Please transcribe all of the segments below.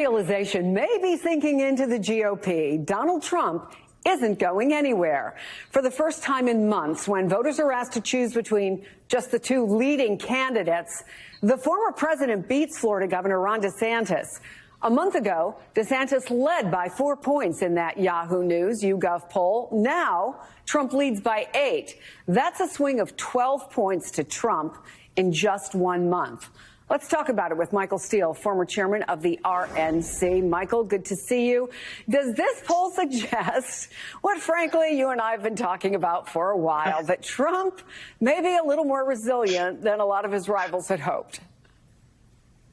Realization may be sinking into the GOP. Donald Trump isn't going anywhere. For the first time in months, when voters are asked to choose between just the two leading candidates, the former president beats Florida Governor Ron DeSantis. A month ago, DeSantis led by 4 points in that Yahoo News YouGov poll. Now, Trump leads by 8. That's a swing of 12 points to Trump in just 1 month. Let's talk about it with Michael Steele, former chairman of the RNC. Michael, good to see you. Does this poll suggest what, frankly, you and I have been talking about for a while, that Trump may be a little more resilient than a lot of his rivals had hoped?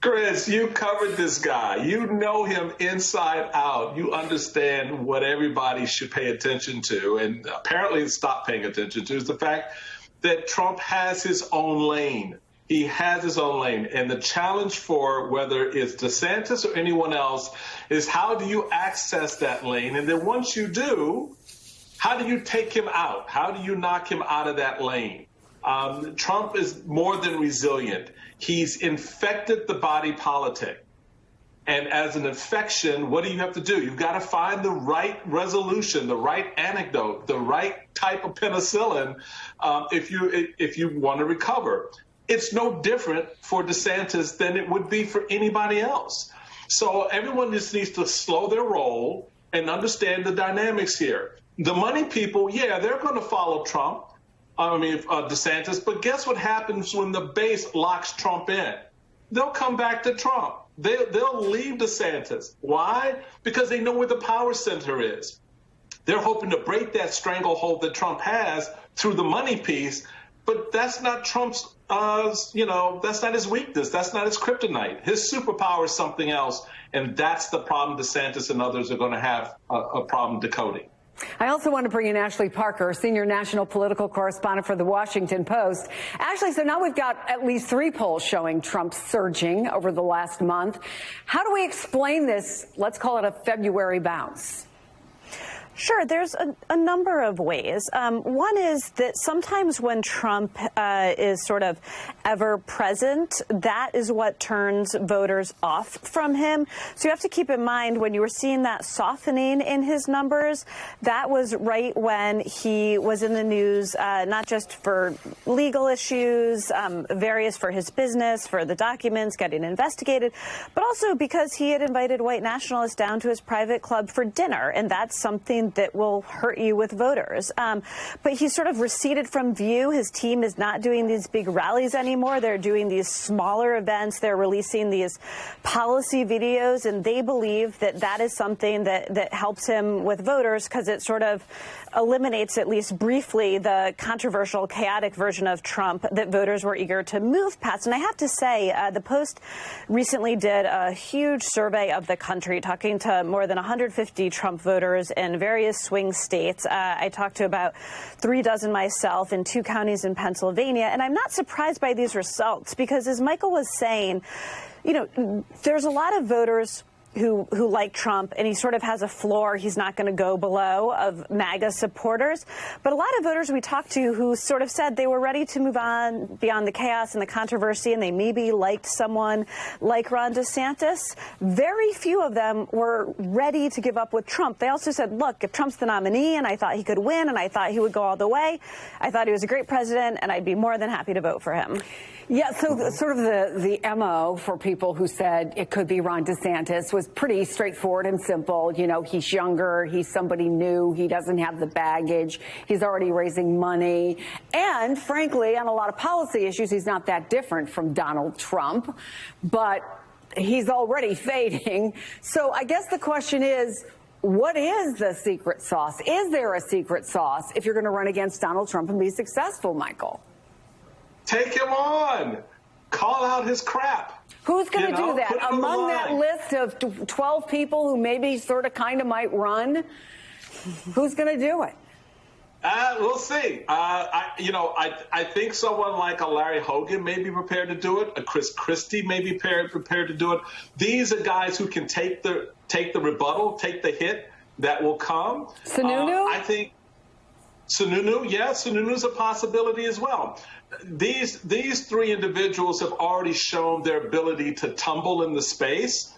Chris, you covered this guy. You know him inside out. You understand what everybody should pay attention to, and apparently stop paying attention to, is the fact that Trump has his own lane. He has his own lane. And the challenge for whether it's DeSantis or anyone else is, how do you access that lane? And then once you do, how do you take him out? How do you knock him out of that lane? Trump is more than resilient. He's infected the body politic. And as an infection, what do you have to do? You've got to find the right resolution, the right anecdote, the right type of penicillin if you want to recover. It's no different for DeSantis than it would be for anybody else. So everyone just needs to slow their roll and understand the dynamics here. The money people, yeah, they're going to follow Trump, DeSantis, but guess what happens when the base locks Trump in? They'll come back to Trump. They'll leave DeSantis. Why? Because they know where the power center is. They're hoping to break that stranglehold that Trump has through the money piece, but that's not Trump's, that's not his weakness. That's not his kryptonite. His superpower is something else, and that's the problem DeSantis and others are going to have a problem decoding. I also want to bring in Ashley Parker, senior national political correspondent for The Washington Post. Ashley, so now we've got at least 3 polls showing Trump surging over the last month. How do we explain this, let's call it a February bounce? Sure, there's a number of ways. One is that sometimes when Trump is sort of ever present, that is what turns voters off from him. So you have to keep in mind, when you were seeing that softening in his numbers, that was right when he was in the news, not just for legal issues, various for his business, for the documents getting investigated, but also because he had invited white nationalists down to his private club for dinner. And that's something that will hurt you with voters. But he's sort of receded from view. His team is not doing these big rallies anymore. They're doing these smaller events. They're releasing these policy videos, and they believe that that is something that helps him with voters, because it sort of eliminates, at least briefly, the controversial, chaotic version of Trump that voters were eager to move past. And I have to say, the Post recently did a huge survey of the country, talking to more than 150 Trump voters in various swing states. I talked to about 3 dozen myself in 2 counties in Pennsylvania, and I'm not surprised by these results, because, as Michael was saying, there's a lot of voters who like Trump, and he sort of has a floor he's not going to go below of MAGA supporters. But a lot of voters we talked to who sort of said they were ready to move on beyond the chaos and the controversy, and they maybe liked someone like Ron DeSantis. Very few of them were ready to give up with Trump. They also said, look, if Trump's the nominee and I thought he could win and I thought he would go all the way, I thought he was a great president, and I'd be more than happy to vote for him. Yeah, so sort of the MO for people who said it could be Ron DeSantis was pretty straightforward and simple. He's younger, he's somebody new, he doesn't have the baggage, he's already raising money. And frankly, on a lot of policy issues, he's not that different from Donald Trump, but he's already fading. So I guess the question is, what is the secret sauce? Is there a secret sauce if you're going to run against Donald Trump and be successful, Michael? Take him on. Call out his crap. Who's going to do that? Among that list of 12 people who maybe sort of kind of might run, who's going to do it? We'll see. I think someone like a Larry Hogan may be prepared to do it. A Chris Christie may be prepared to do it. These are guys who can take the rebuttal, take the hit that will come. Sununu? I think Sununu, yes, Sununu's a possibility as well. These 3 individuals have already shown their ability to tumble in the space.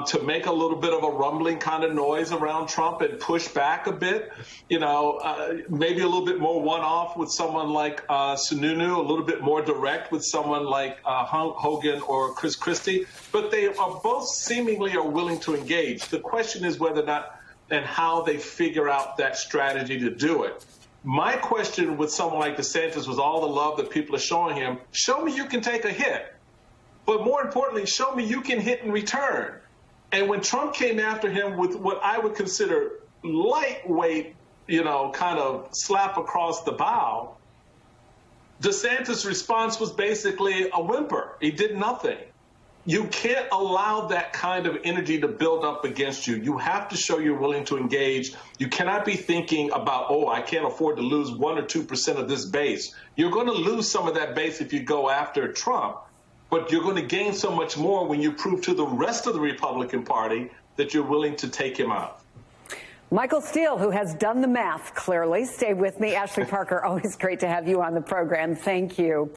to make a little bit of a rumbling kind of noise around Trump and push back a bit. Maybe a little bit more one-off with someone like Sununu, a little bit more direct with someone like Hogan or Chris Christie. But they are both seemingly are willing to engage. The question is whether or not and how they figure out that strategy to do it. My question with someone like DeSantis was all the love that people are showing him. Show me you can take a hit. But more importantly, show me you can hit in return. And when Trump came after him with what I would consider lightweight, kind of slap across the bow, DeSantis' response was basically a whimper. He did nothing. You can't allow that kind of energy to build up against you. You have to show you're willing to engage. You cannot be thinking about, oh, I can't afford to lose 1 or 2% of this base. You're going to lose some of that base if you go after Trump, but you're going to gain so much more when you prove to the rest of the Republican Party that you're willing to take him out. Michael Steele, who has done the math clearly. Stay with me. Ashley Parker, always great to have you on the program. Thank you.